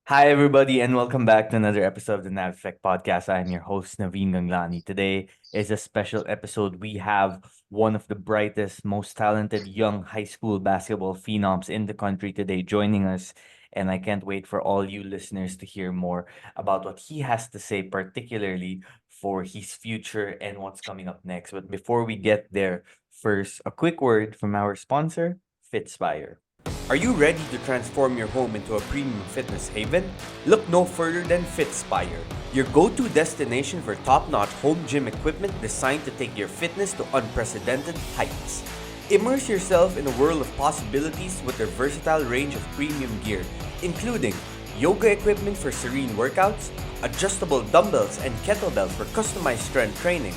Hi, everybody, and welcome back to another episode of the Navs podcast. I'm your host, Naveen Ganglani. Today is a special episode. We have one of the brightest, most talented young high school basketball phenoms in the country today joining us. And I can't wait for all you listeners to hear more about what he has to say, particularly for his future and what's coming up next. But before we get there, first, a quick word from our sponsor, Spire. Are you ready to transform your home into a premium fitness haven? Look no further than Spire, your go-to destination for top-notch home gym equipment designed to take your fitness to unprecedented heights. Immerse yourself in a world of possibilities with their versatile range of premium gear, including yoga equipment for serene workouts, adjustable dumbbells and kettlebells for customized strength training,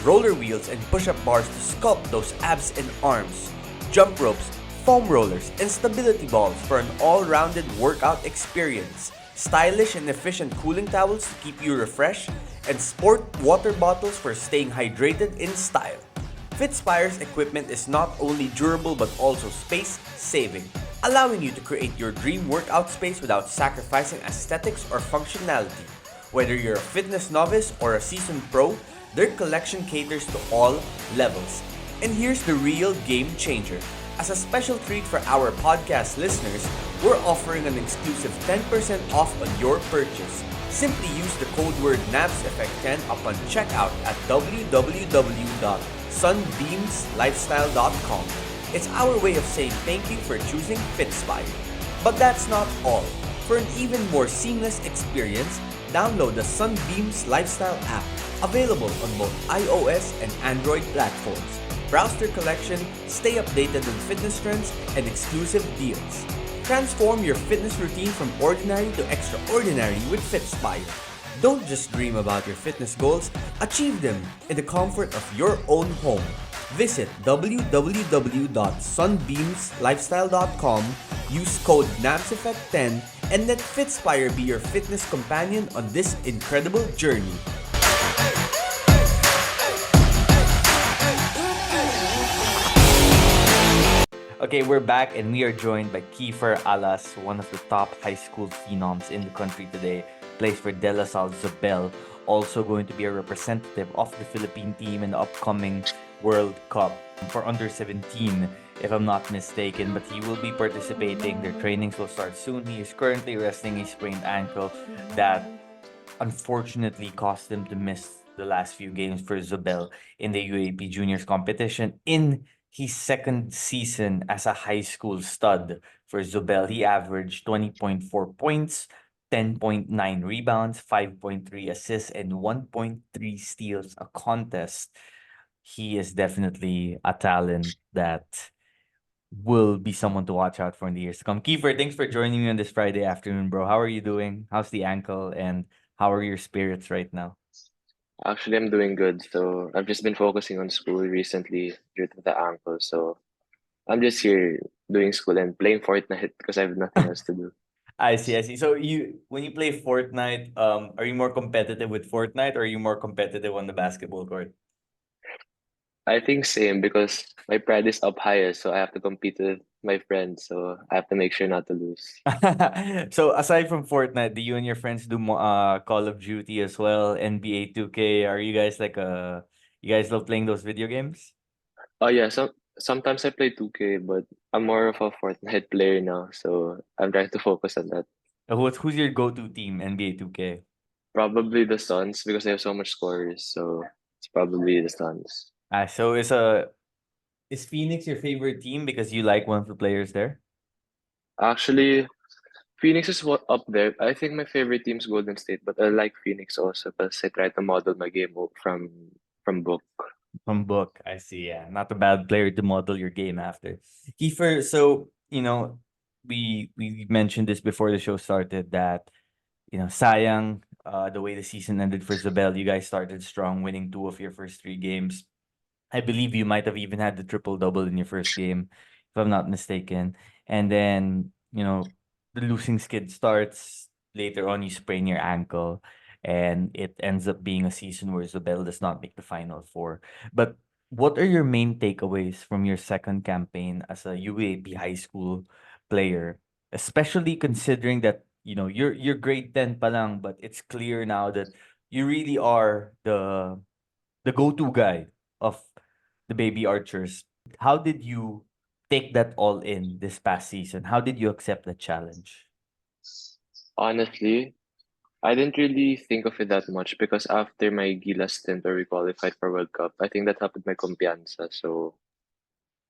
roller wheels and push-up bars to sculpt those abs and arms, jump ropes, foam rollers, and stability balls for an all-rounded workout experience, stylish and efficient cooling towels to keep you refreshed, and sport water bottles for staying hydrated in style. Fitspire's equipment is not only durable but also space-saving, allowing you to create your dream workout space without sacrificing aesthetics or functionality. Whether you're a fitness novice or a seasoned pro, their collection caters to all levels. And here's the real game changer. As a special treat for our podcast listeners, we're offering an exclusive 10% off on your purchase. Simply use the code word NAVSEffect10 upon checkout at www.sunbeamslifestyle.com. It's our way of saying thank you for choosing Fitspire. But that's not all. For an even more seamless experience, download the Sunbeams Lifestyle app, available on both iOS and Android platforms. Browse their collection, stay updated on fitness trends and exclusive deals. Transform your fitness routine from ordinary to extraordinary with Fitspire. Don't just dream about your fitness goals, achieve them in the comfort of your own home. Visit www.sunbeamslifestyle.com, use code NAVSEffect10, and let Fitspire be your fitness companion on this incredible journey. Okay, we're back and we are joined by Kieffer Alas, one of the top high school phenoms in the country today. Plays for Salle Zobel, also going to be a representative of the Philippine team in the upcoming World Cup for under 17, if I'm not mistaken. But he will be participating. Their trainings will start soon. He is currently resting a sprained ankle that unfortunately caused him to miss the last few games for Zobel in the UAAP Juniors competition. In his second season as a high school stud for Zobel, he averaged 20.4 points, 10.9 rebounds, 5.3 assists, and 1.3 steals a contest. He is definitely a talent that will be someone to watch out for in the years to come. Kiefer, thanks for joining me on this Friday afternoon, bro. How are you doing? How's the ankle? And how are your spirits right now? Actually, I'm doing good. So I've just been focusing on school recently due to the ankle. So I'm just here doing school and playing Fortnite because I have nothing else to do. I see, I see. So when you play Fortnite, are you more competitive with Fortnite or are you more competitive on the basketball court? I think same because my pride is up higher, so I have to compete with my friends. So I have to make sure not to lose. So aside from Fortnite, do you and your friends do Call of Duty as well, NBA 2K? Are you guys you guys love playing those video games? Oh yeah, sometimes I play 2K, but I'm more of a Fortnite player now, so I'm trying to focus on that. Who's your go-to team, NBA 2K? Probably the Suns because they have so much scorers, so it's probably the Suns. So is Phoenix your favorite team because you like one of the players there? Actually, Phoenix is what up there. I think my favorite team is Golden State, but I like Phoenix also because I try to model my game from book. From book, I see. Yeah, not a bad player to model your game after. Kiefer, so we mentioned this before the show started that sayang the way the season ended for Zabel. You guys started strong, winning two of your first three games. I believe you might have even had the triple double in your first game, if I'm not mistaken. And then, the losing skid starts. Later on, you sprain your ankle, and it ends up being a season where Isabel does not make the final four. But what are your main takeaways from your second campaign as a UAP high school player? especially considering that you're grade 10 pa lang, but it's clear now that you really are the go-to guy of the baby archers. How did you take that all in this past season? How did you accept the challenge? Honestly, I didn't really think of it that much because after my Gila stint where we qualified for World Cup, I think that helped with my kumpiyansa. So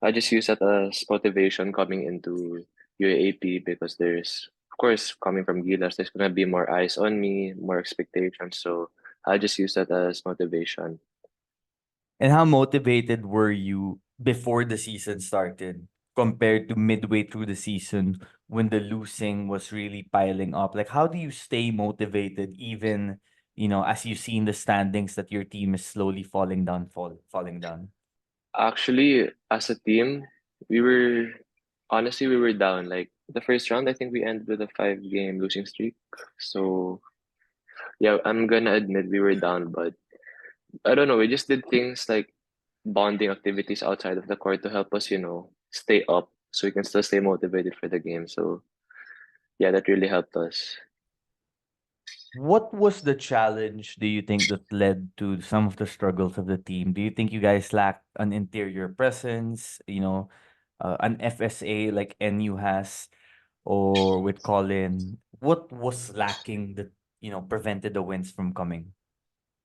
I just use that as motivation coming into UAAP because there's, of course, coming from Gilas, there's gonna be more eyes on me, more expectations. So I just use that as motivation. And how motivated were you before the season started compared to midway through the season when the losing was really piling up? Like, how do you stay motivated even, as you see in the standings that your team is slowly falling down? Actually, as a team, we were honestly we were down. Like the first round, I think we ended with a 5 game losing streak. So yeah, I'm gonna admit we were down, but I don't know. We just did things like bonding activities outside of the court to help us, stay up so we can still stay motivated for the game. So yeah, that really helped us. What was the challenge, do you think, that led to some of the struggles of the team? Do you think you guys lacked an interior presence, an FSA like NU has, or with Colin? What was lacking that, prevented the wins from coming?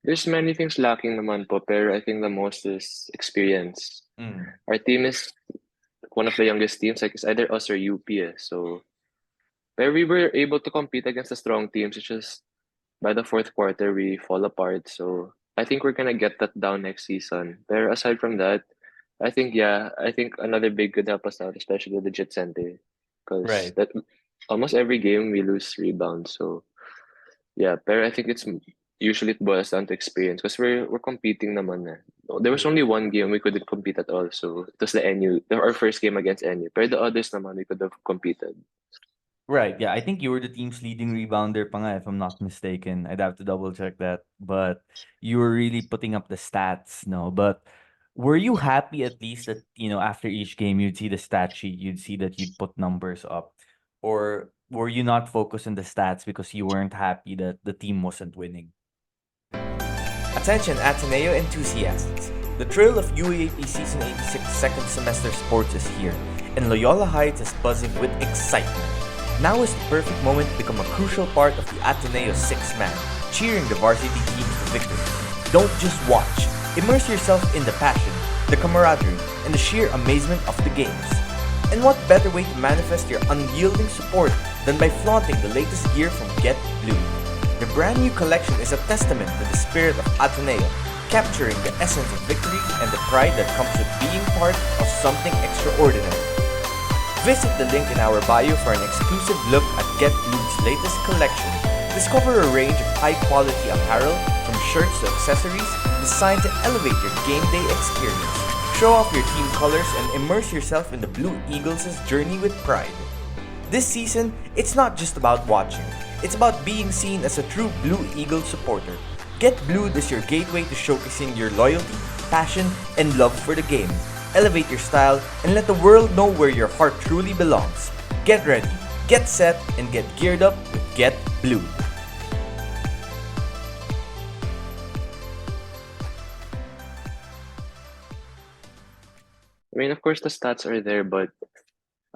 There's many things lacking naman po, pero I think the most is experience. Mm, Our team is one of the youngest teams. Like it's either us or UP. So where we were able to compete against the strong teams, it's just by the fourth quarter we fall apart. So I think we're gonna get that down next season. But aside from that, I think another big could help us out, especially the Jet Center, because right. that almost every game we lose rebounds. So yeah, but I think usually it boils down to experience because we're competing naman. Eh. There was only one game we couldn't compete at all, so it was the NU, our first game against NU. But the others naman we could have competed. Right. Yeah, I think you were the team's leading rebounder pa nga, if I'm not mistaken. I'd have to double check that. But you were really putting up the stats, no? But were you happy at least that, after each game you'd see the stat sheet, you'd see that you'd put numbers up? Or were you not focused on the stats because you weren't happy that the team wasn't winning? Attention Ateneo enthusiasts! The thrill of UAAP Season 86 second semester sports is here, and Loyola Heights is buzzing with excitement. Now is the perfect moment to become a crucial part of the Ateneo six-man, cheering the varsity teams to victory. Don't just watch. Immerse yourself in the passion, the camaraderie, and the sheer amazement of the games. And what better way to manifest your unyielding support than by flaunting the latest gear from Get Blue? The brand new collection is a testament to the spirit of Ateneo, capturing the essence of victory and the pride that comes with being part of something extraordinary. Visit the link in our bio for an exclusive look at Get Blue's latest collection. Discover a range of high-quality apparel, from shirts to accessories, designed to elevate your game day experience. Show off your team colors and immerse yourself in the Blue Eagles' journey with pride. This season, it's not just about watching. It's about being seen as a true Blue Eagle supporter. Get Blued is your gateway to showcasing your loyalty, passion, and love for the game. Elevate your style and let the world know where your heart truly belongs. Get ready, get set, and get geared up with Get Blued. I mean, of course the stats are there, but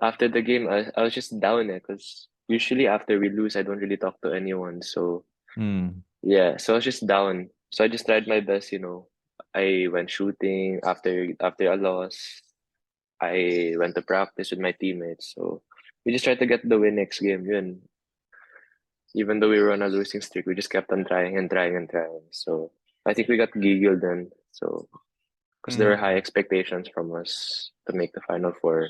after the game, I was just down it because usually after we lose, I don't really talk to anyone. So Hmm. yeah, so I was just down. So I just tried my best. I went shooting after a loss. I went to practice with my teammates. So we just tried to get the win next game. Yun. Even though we were on a losing streak, we just kept on trying and trying and trying. So I think we got giggled then. So because there were high Mm. expectations from us to make the final four.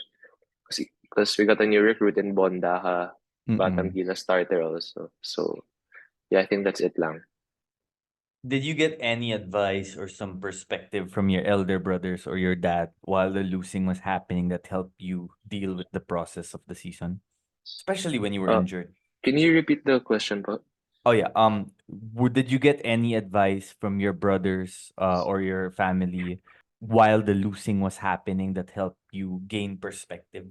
Because we got a new recruit in Bondaha, Batam Mm-mm. Gila starter also. So yeah, I think that's it lang. Did you get any advice or some perspective from your elder brothers or your dad while the losing was happening that helped you deal with the process of the season, especially when you were Uh, injured? can you repeat the question, po? Oh yeah. Did you get any advice from your brothers or your family while the losing was happening that helped you gain perspective?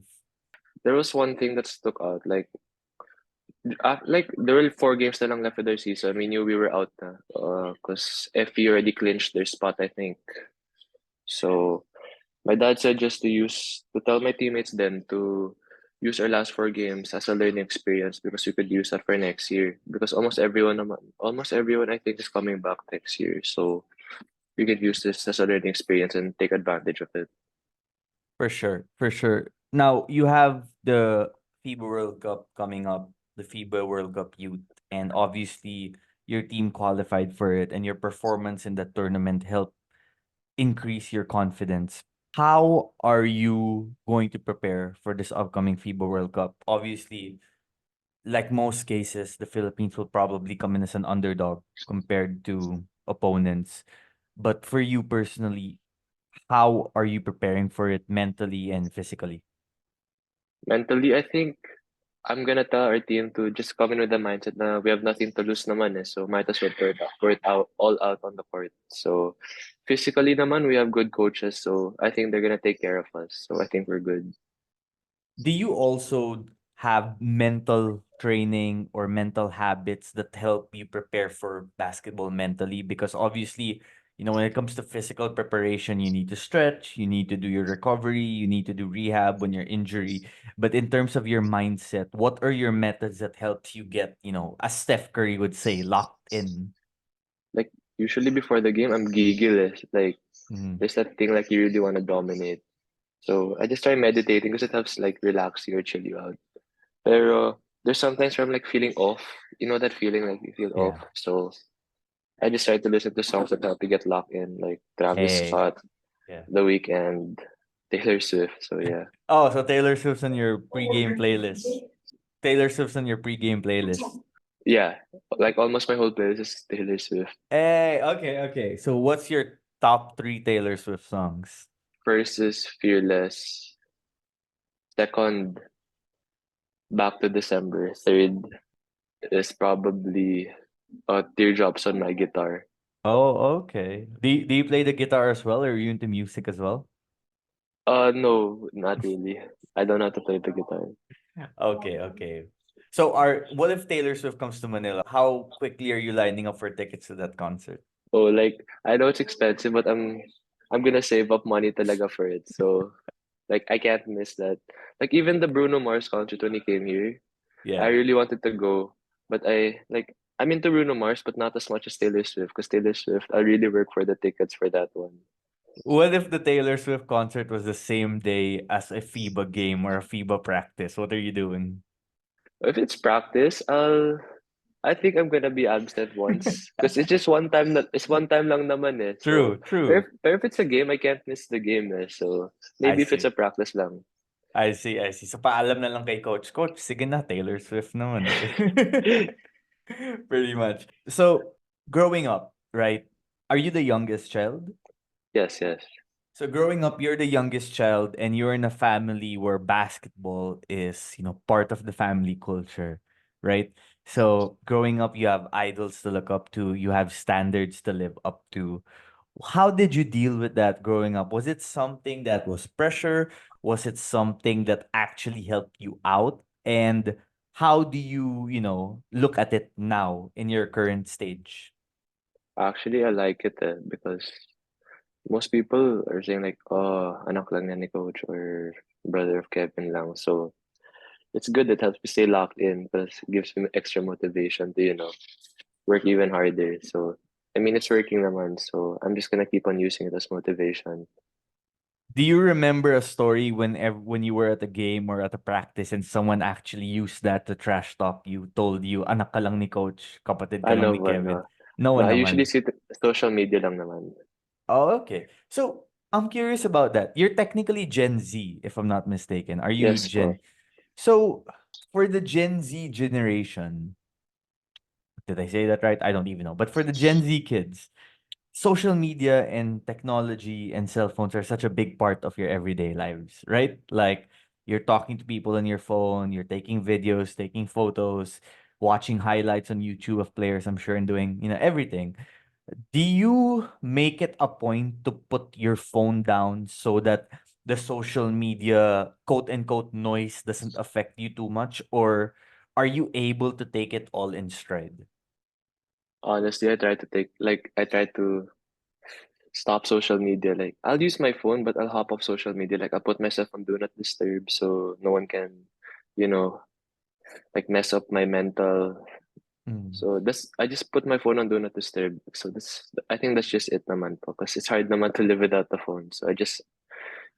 there was one thing that stuck out. Like there were 4 games na lang left of their season. We knew we were out na. Cause FE already clinched their spot, I think. So my dad said just to tell my teammates then to use our last 4 games as a learning experience because we could use that for next year. Because almost everyone I think is coming back next year. So we could use this as a learning experience and take advantage of it. For sure, for sure. Now you have the FIBA World Cup coming up, the FIBA World Cup Youth, and obviously your team qualified for it, and your performance in that tournament helped increase your confidence. How are you going to prepare for this upcoming FIBA World Cup? Obviously, like most cases, the Philippines will probably come in as an underdog compared to opponents. But for you personally, how are you preparing for it mentally and physically? Mentally, I think I'm gonna tell our team to just come in with the mindset na we have nothing to lose naman so might as well pour it out all out on the court. So physically naman we have good coaches, so I think they're gonna take care of us. So I think we're good. Do you also have mental training or mental habits that help you prepare for basketball mentally? Because obviously, when it comes to physical preparation, you need to stretch, you need to do your recovery, you need to do rehab when you're injury. But in terms of your mindset, what are your methods that helps you get, as Steph Curry would say, locked in? Like usually before the game, I'm giggle. Like Mhm. there's that thing like you really want to dominate. So I just try meditating because it helps like relax you or chill you out. Pero there's sometimes where I'm like feeling off. You know that feeling like you feel off. Yeah. So I just try to listen to songs that help me get locked in, like Travis Hey. Scott, Yeah. The Weeknd, Taylor Swift. So yeah. Oh, so Taylor Swift's on your pregame playlist. Taylor Swift's on your pregame playlist. Yeah, like almost my whole playlist is Taylor Swift. Hey, okay, okay. So what's your top three Taylor Swift songs? First is Fearless. Second, Back to December. Third is probably Teardrops on My Guitar. Oh, okay. Do you play the guitar as well, or are you into music as well? No, not really. I don't know how to play the guitar. Okay, okay. So what if Taylor Swift comes to Manila? How quickly are you lining up for tickets to that concert? Oh, like I know it's expensive, but I'm gonna save up money talaga for it. So like I can't miss that. Like even the Bruno Mars concert when he came here, I Yeah. really wanted to go, but I'm into Bruno Mars, but not as much as Taylor Swift. Because Taylor Swift, I really work for the tickets for that one. What if the Taylor Swift concert was the same day as a FIBA game or a FIBA practice? What are you doing? If it's practice, I think I'm gonna be absent once because it's just one time. It's one time lang naman eh. So, True, true. pero if it's a game, I can't miss the game eh. So I maybe if it's see. a practice lang. I see, I see. So paalam na lang kay coach. Coach, sige na, Taylor Swift naman eh. Pretty much. So, growing up, right? Are you the youngest child? Yes, yes. So growing up, you're the youngest child and you're in a family where basketball is, part of the family culture, right? So growing up, you have idols to look up to, you have standards to live up to. How did you deal with that growing up? Was it something that was pressure? Was it something that actually helped you out? And how do you, look at it now in your current stage? Actually, I like it eh, because most people are saying like, oh, anak lang yan ni coach or brother of Kevin lang. So it's good. It helps me stay locked in because it gives me extra motivation to, work even harder. So, I mean, it's working naman. So, I'm just gonna keep on using it as motivation. Do you remember a story when you were at a game or at a practice and someone actually used that to trash talk you, told you, anak ka lang ni coach, kapatid ka lang Ano ni ba, Kevin? no? No No, one I usually naman. see social media lang naman. Oh, okay. So, I'm curious about that. You're technically Gen Z, if I'm not mistaken. Are you Yes po. Gen? So, for the Gen Z generation, did I say that right? I don't even know. But for the Gen Z kids, social media and technology and cell phones are such a big part of your everyday lives, right? Like you're talking to people on your phone, you're taking videos, taking photos, watching highlights on YouTube of players, I'm sure, and doing, everything. Do you make it a point to put your phone down so that the social media quote unquote noise doesn't affect you too much, or are you able to take it all in stride? Honestly, I try to stop social media. Like I'll use my phone, but I'll hop off social media. Like I'll put myself on do not disturb so no one can, you know, like mess up my mental. Mm. So this I just put my phone on do not disturb. So this I think that's just it naman po. Because it's hard naman to live without the phone. So I just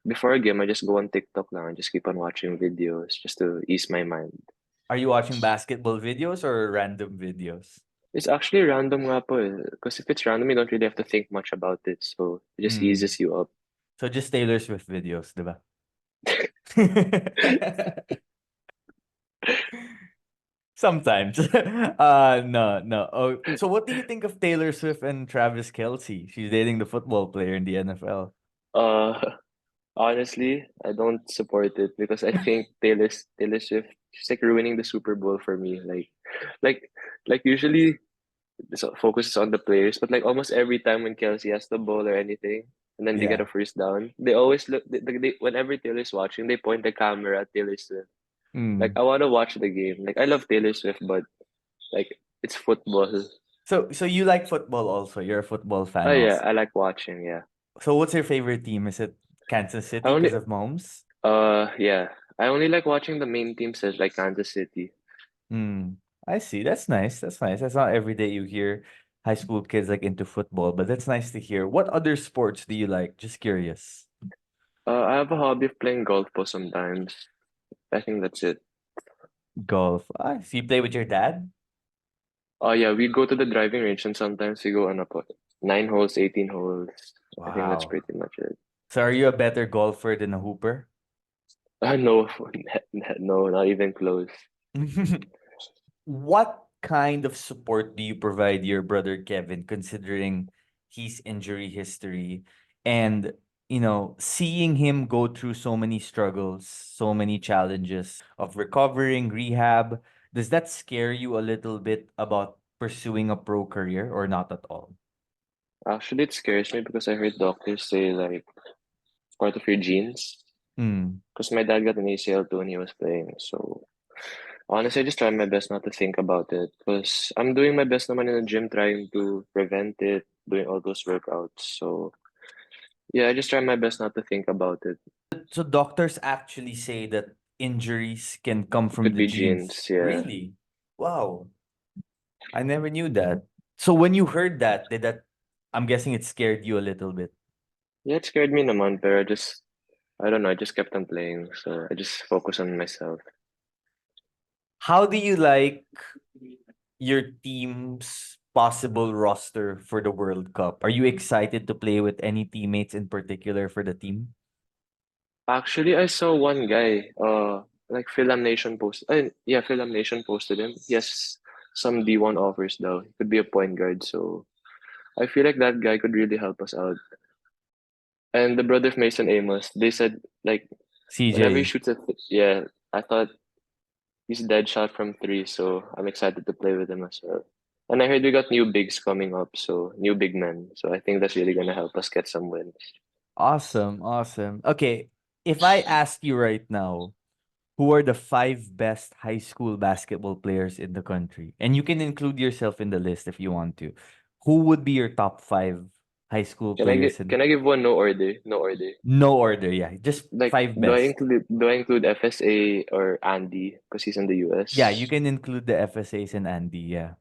before a game I just go on TikTok lang and just keep on watching videos just to ease my mind. Are you watching basketball videos or random videos? It's actually random nga po eh. Because if it's random, you don't really have to think much about it. So it just Mm. eases you up. So just Taylor Swift videos, diba? Sometimes. No, no. Oh, so what do you think of Taylor Swift and Travis Kelce? She's dating the football player in the NFL. Uh, honestly, I don't support it because I think Taylor Swift she's like ruining the Super Bowl for me. Like, usually this focuses on the players, but like almost every time when Kelsey has the ball or anything, and then they get Yeah. a first down, they always look. Whenever Taylor's watching, they point the camera at Taylor Swift. Like Mm. I want to watch the game. Like I love Taylor Swift, but like it's football. So you like football also. You're a football Oh fan yeah, also. I like watching. Yeah, So what's your favorite team? Is it Kansas I City only because of Mahomes? yeah, I only like watching the main teams as like Kansas City. Hmm. I see. That's nice. That's nice. That's not every day you hear high school kids like into football, but that's nice to hear. What other sports do you like? Just curious. I have a hobby of playing golf for sometimes. I think that's it. Golf. Ah, so you play with your dad? Oh yeah, we go to the driving range and sometimes we go on a 9 holes, 18 holes. I think that's Wow. pretty much it. So are you a better golfer than a hooper? No, no, not even close. What kind of support do you provide your brother Kevin, considering his injury history and, seeing him go through so many struggles, so many challenges of recovering, rehab? Does that scare you a little bit about pursuing a pro career or not at all? Actually, it scares me because I heard doctors say like it's part of your genes. Mm. Because my dad got an ACL too when he was playing. So honestly, I just try my best not to think about it. Because I'm doing my best naman in the gym trying to prevent it, doing all those workouts. So yeah, I just try my best not to think about it. So doctors actually say that injuries can come It from could the be genes. genes, yeah. Really? Wow. I never knew that. So when you heard that, I'm guessing it scared you a little bit. Yeah, it scared me naman, pero I don't know, I just kept on playing. So I just focus on myself. How do you like your team's possible roster for the World Cup? Are you excited to play with any teammates in particular for the team? Actually, I saw one guy, like Philam Nation yeah, Philam Nation posted him. He has some D1 offers though. He could be a point guard, so I feel like that guy could really help us out. And the brother of Mason Amos, they said like whenever he CJ. shoots yeah, I thought he's dead shot from three, so I'm excited to play with him as well. And I heard we got new bigs coming up, so new big men. So I think that's really gonna help us get some wins. Awesome, awesome. Okay, if I ask you right now, who are the five best high school basketball players in the country? And you can include yourself in the list if you want to. Who would be your top five high school players in Can I give one no order? No order. no order? Yeah, just Like, five best. do I include FSA or Andy because he's in the Yeah, you US? can include the FSAs and Andy. Yeah.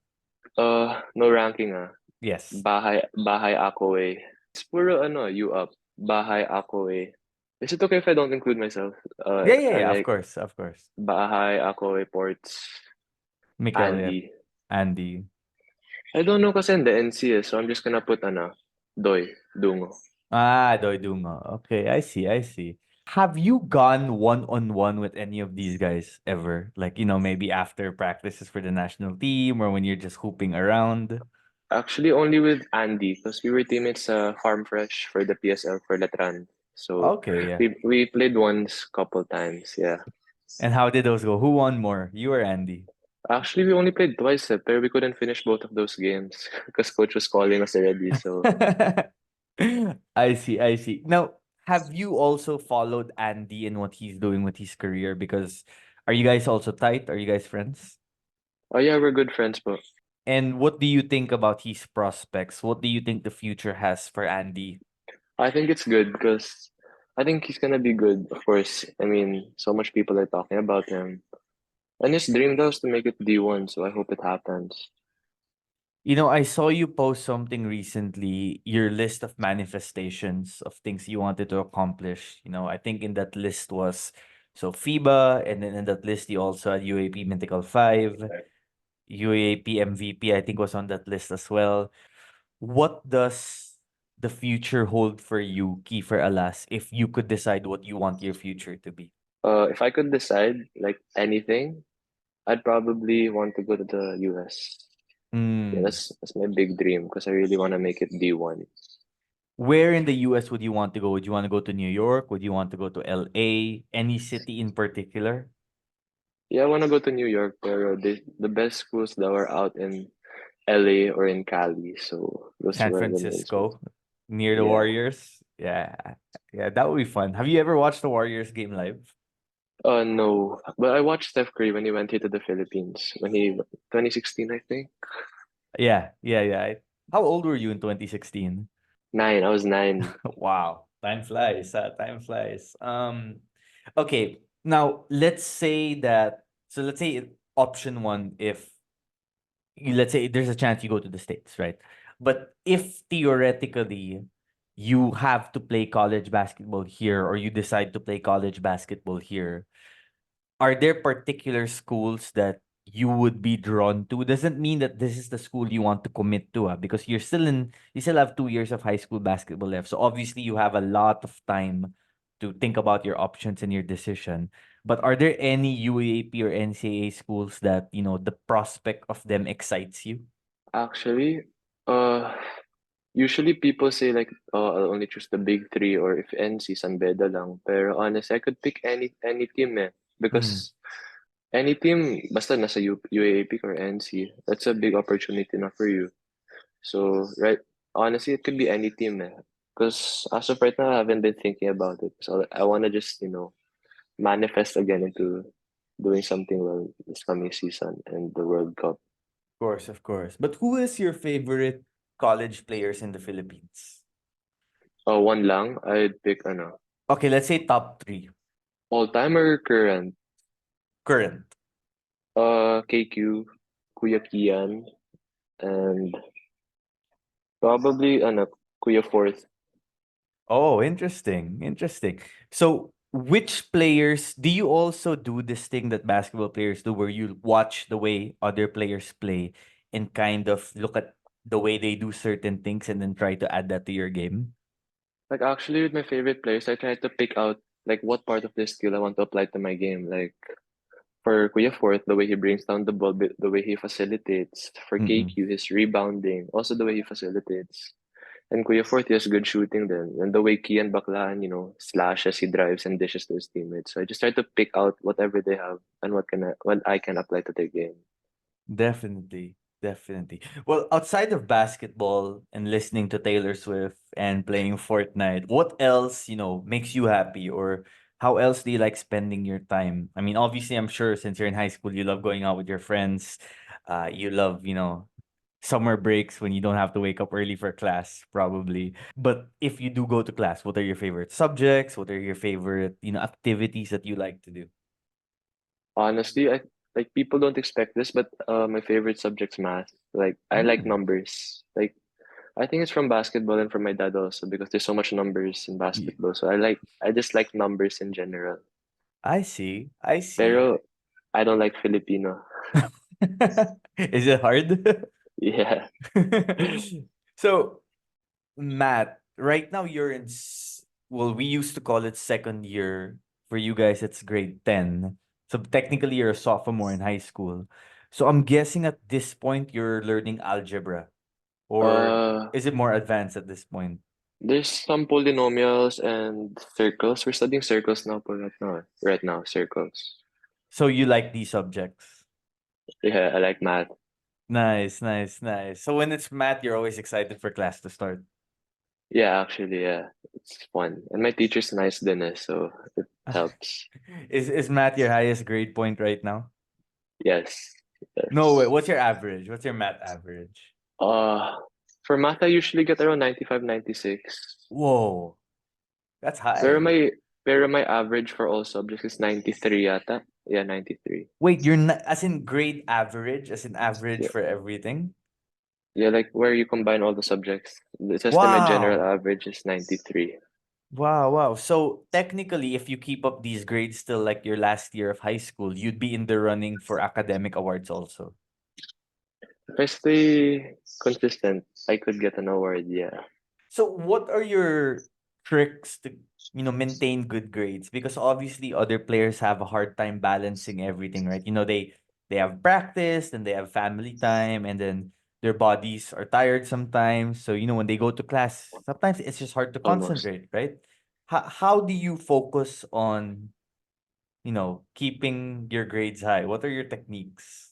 No ranking ah. Yes. Bahay ako eh. It's puro ano, you up. Bahay ako eh. Is it okay if I don't include myself? Yeah, yeah, I yeah. Of like course, of course. Bahay ako eh Ports Mikhail, yeah. Andy. Andy. I don't know kasi in the NC so I'm just gonna put ano, Doy, Dungo. Ah, Doy Dungo. Okay, I see, I see. Have you gone one-on-one with any of these guys ever? Like, maybe after practices for the national team or when you're just hooping around? Actually, only with Andy because we were teammates Farm Fresh for the PSL for Letran. So Okay, yeah. we played once couple times, yeah. And how did those go? Who won more? You or Andy? Actually, we only played twice, but we couldn't finish both of those games because coach was calling us already. So I see, I see. Now, Have you also followed Andy and what he's doing with his career? Because are you guys also tight? Are you guys friends? Oh yeah, we're good friends, but And what do you think about his prospects? What do you think the future has for Andy? I think it's good because I think he's gonna be good. Of course, I mean, so much people are talking about him, and his dream though is to make it D1. So I hope it happens. You know, I saw you post something recently, your list of manifestations of things you wanted to accomplish. You know, I think in that list was so FIBA, and then in that list you also had UAP Mythical 5, UAP MVP, I think was on that list as well. What does the future hold for you, Kieffer Alas, if you could decide what you want your future to be? If I could decide like anything, I'd probably want to go to the US. Yeah, Mm. that's my big dream because I really want to make it D1. Where in the US would you want to go? Would you want to go to New York? Would you want to go to LA? Any city in particular? Yeah, I want to go to New York, pero the best schools that are out in LA or in Cali. So those San were the main schools. Francisco, near the Yeah. Warriors? Yeah. Yeah, that would be fun. Have you ever watched the Warriors game live? No, but I watched Steph Curry when he went here to the Philippines when he 2016, I think. Yeah, yeah, yeah. How old were you in 2016? Nine. I was 9. Wow, time flies. Time flies. Okay. Now let's say that. So let's say option one, if let's say there's a chance you go to the States, right? But if theoretically you have to play college basketball here, or you decide to play college basketball here, are there particular schools that you would be drawn to? Doesn't mean that this is the school you want to commit to, because you still have 2 years of high school basketball left. So obviously you have a lot of time to think about your options and your decision. But are there any UAP or NCAA schools that, the prospect of them excites you? Actually, uh, usually people say like, oh, I'll only choose the big three or if NC, San Beda lang. Pero honestly, I could pick any team Mm, because any team, basta nasa UAAP or NC, that's a big opportunity na for you. So, right, honestly, it could be any team because as of right now, I haven't been thinking about it. So I want to just, manifest again into doing something well this coming season and the World Cup. of course, of course. But who is your favorite college players in the Philippines? One lang, I'd pick Okay, let's say top three. all-time or current. Current. KQ, Kuya Kian, and probably Kuya Fourth. Oh, interesting. Interesting. So, which players do you also do this thing that basketball players do where you watch the way other players play and kind of look at the way they do certain things and then try to add that to your game? Like actually with my favorite players, I try to pick out like what part of this skill I want to apply to my game. Like for Kuya Fourth, the way he brings down the ball, the way he facilitates. For Mm-mm. KQ, his rebounding, also the way he facilitates. And Kuya Fourth, he has good shooting then. And the way Kian Baklaan, slashes, he drives and dishes to his teammates. So I just try to pick out whatever they have and what I can apply to their game. Definitely. Definitely. Well, outside of basketball and listening to Taylor Swift and playing Fortnite, what else, makes you happy, or how else do you like spending your time? I mean, obviously, I'm sure since you're in high school, you love going out with your friends. You love, summer breaks when you don't have to wake up early for class, probably. But if you do go to class, what are your favorite subjects? What are your favorite, activities that you like to do? Honestly, I like people don't expect this, but my favorite subject's math. Like I like Mm. numbers. Like I think it's from basketball and from my dad also because there's so much numbers in basketball. So I just like numbers in general. I see. I see. Pero I don't like Filipino. Is it hard? Yeah. So, Matt, right now you're well, we used to call it second year. For you guys, it's grade 10. So technically you're a sophomore in high school. So I'm guessing at this point you're learning algebra, or Uh is it more advanced at this point? there's some polynomials and circles. We're studying circles now po right now. Right now, circles. So you like these subjects. Yeah, I like math. Nice, nice, nice. So when it's math, you're always excited for class to start. Yeah, actually, yeah, it's fun, and my teacher's nice din so it helps. Is math your highest grade point right now? Yes, No, wait, yes. what's your average? What's your math average? Uh, for math, I usually get around 95, 96. Whoa, that's Pero high. my pero my average for all subjects is 93 yata. Yeah, 93. Wait, you're not as in grade average, as in average Yeah, for everything? yeah, like where you combine all the subjects. It says that my general Wow. average is 93. Wow, wow. So technically, if you keep up these grades still like your last year of high school, you'd be in the running for academic awards also. If I stay consistent, I could get an award, yeah. So what are your tricks to, maintain good grades? Because obviously other players have a hard time balancing everything, right? They have practice, and they have family time, and then their bodies are tired sometimes. So, when they go to class, sometimes it's just hard to Almost. concentrate, right? How do you focus on, keeping your grades high? What are your techniques?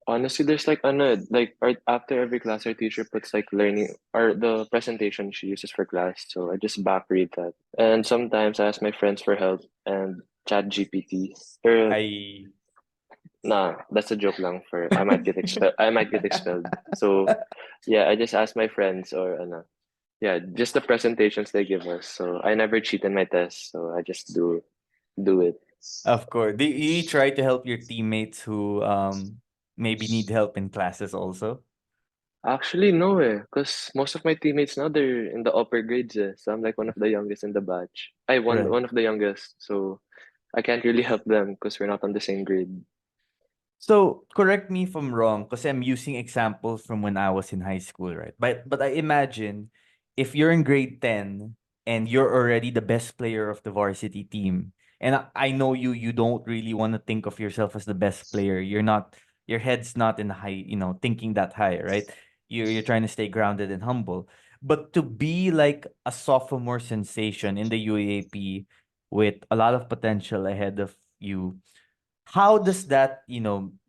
Honestly, there's like like after every class, our teacher puts like learning or the presentation she uses for class. So I just back read that, and sometimes I ask my friends for help and chat GPT. Or I nah, that's a joke lang for I might get expelled. I might get expelled. So yeah, I just ask my friends or yeah, just the presentations they give us. So I never cheat in my tests. So I just do it. Of course. Do you try to help your teammates who maybe need help in classes also? Actually, no because most of my teammates now they're in the upper grades so I'm like one of the youngest in the batch. I Right. one of the youngest, so I can't really help them because we're not on the same grade. So correct me if I'm wrong, because I'm using examples from when I was in high school, right? But I imagine if you're in grade 10 and you're already the best player of the varsity team, and I know you don't really want to think of yourself as the best player. Your head's not in high, thinking that high, right? You're trying to stay grounded and humble. But to be like a sophomore sensation in the UAAP with a lot of potential ahead of you, how does that,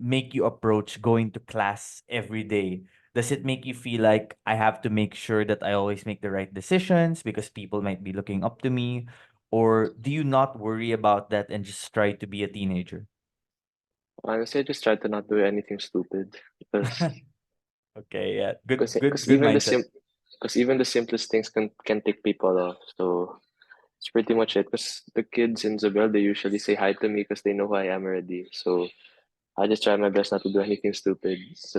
make you approach going to class every day? Does it make you feel like I have to make sure that I always make the right decisions because people might be looking up to me? Or do you not worry about that and just try to be a teenager? Honestly, I just try to not do anything stupid because Okay, yeah. Good good because good mindset. even the simplest things can take people off. So it's pretty much it. Because the kids in Zobel they usually say hi to me because they know who I am already. So I just try my best not to do anything stupid because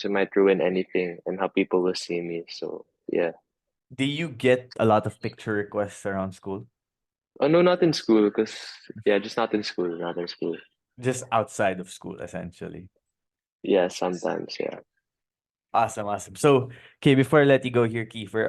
it might ruin anything and how people will see me. So yeah. Do you get a lot of picture requests around school? Oh no, not in school because yeah, just not in school, not in school. Just outside of school, essentially. Yeah, sometimes, yeah. Awesome, awesome. So, okay, before I let you go here, Kiefer,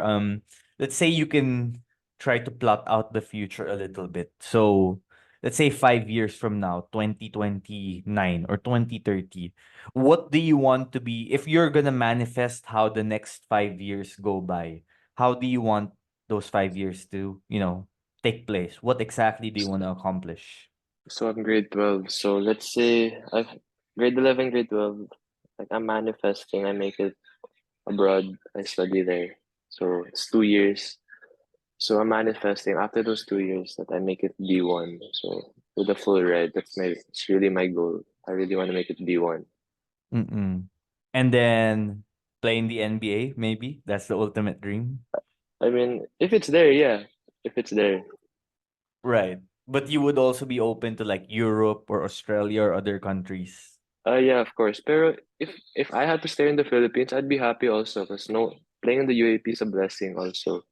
let's say you can try to plot out the future a little bit. So, let's say 5 years from now, 2029 or 2030, what do you want to be? If you're gonna manifest how the next 5 years go by, how do you want those 5 years to, take place? What exactly do you want to accomplish? So I'm grade 12. So let's say I grade 11, grade 12, like I'm manifesting, I make it abroad, I study there. So it's 2 years. So I'm manifesting after those 2 years that I make it B1. So with a full red, it's really my goal. I really want to make it B1. Mm-mm. And then play in the NBA, maybe? That's the ultimate dream. I mean, if it's there, yeah. If it's there. Right. But you would also be open to like Europe or Australia or other countries. Yeah, of course. Pero if I had to stay in the Philippines, I'd be happy also because no playing in the UAP is a blessing also.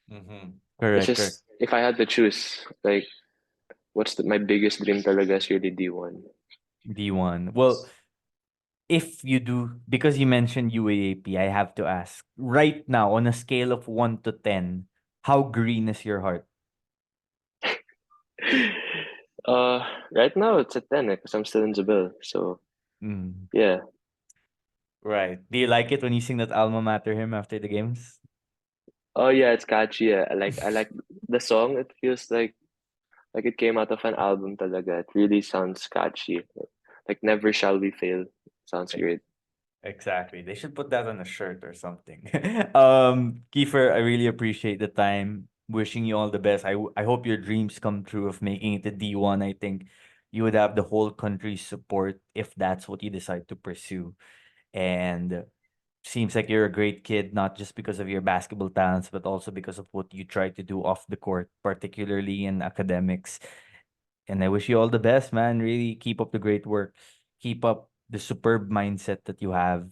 Mm-hmm. It's Correct, correct. just if I had to choose, like my biggest dream talaga is really D1. D1. Well, if you do, because you mentioned UAAP, I have to ask. Right now, on a scale of 1 to 10, how green is your heart? Uh, right now it's a 10 because I'm still in Jabil. So Mm, yeah. right. Do you like it when you sing that alma mater hymn after the games? Oh yeah, it's catchy. Yeah. I like the song. It feels like it came out of an album talaga. It really sounds catchy. Like Never Shall We Fail. Sounds great. Exactly. They should put that on a shirt or something. Kiefer, I really appreciate the time. Wishing you all the best. I hope your dreams come true of making it to D1. I think you would have the whole country's support if that's what you decide to pursue. And seems like you're a great kid, not just because of your basketball talents, but also because of what you try to do off the court, particularly in academics. And I wish you all the best, man. Really keep up the great work. Keep up the superb mindset that you have.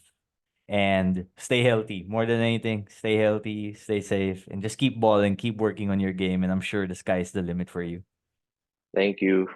And stay healthy. More than anything, stay healthy, stay safe, and just keep balling, keep working on your game. And I'm sure the sky is the limit for you. Thank you.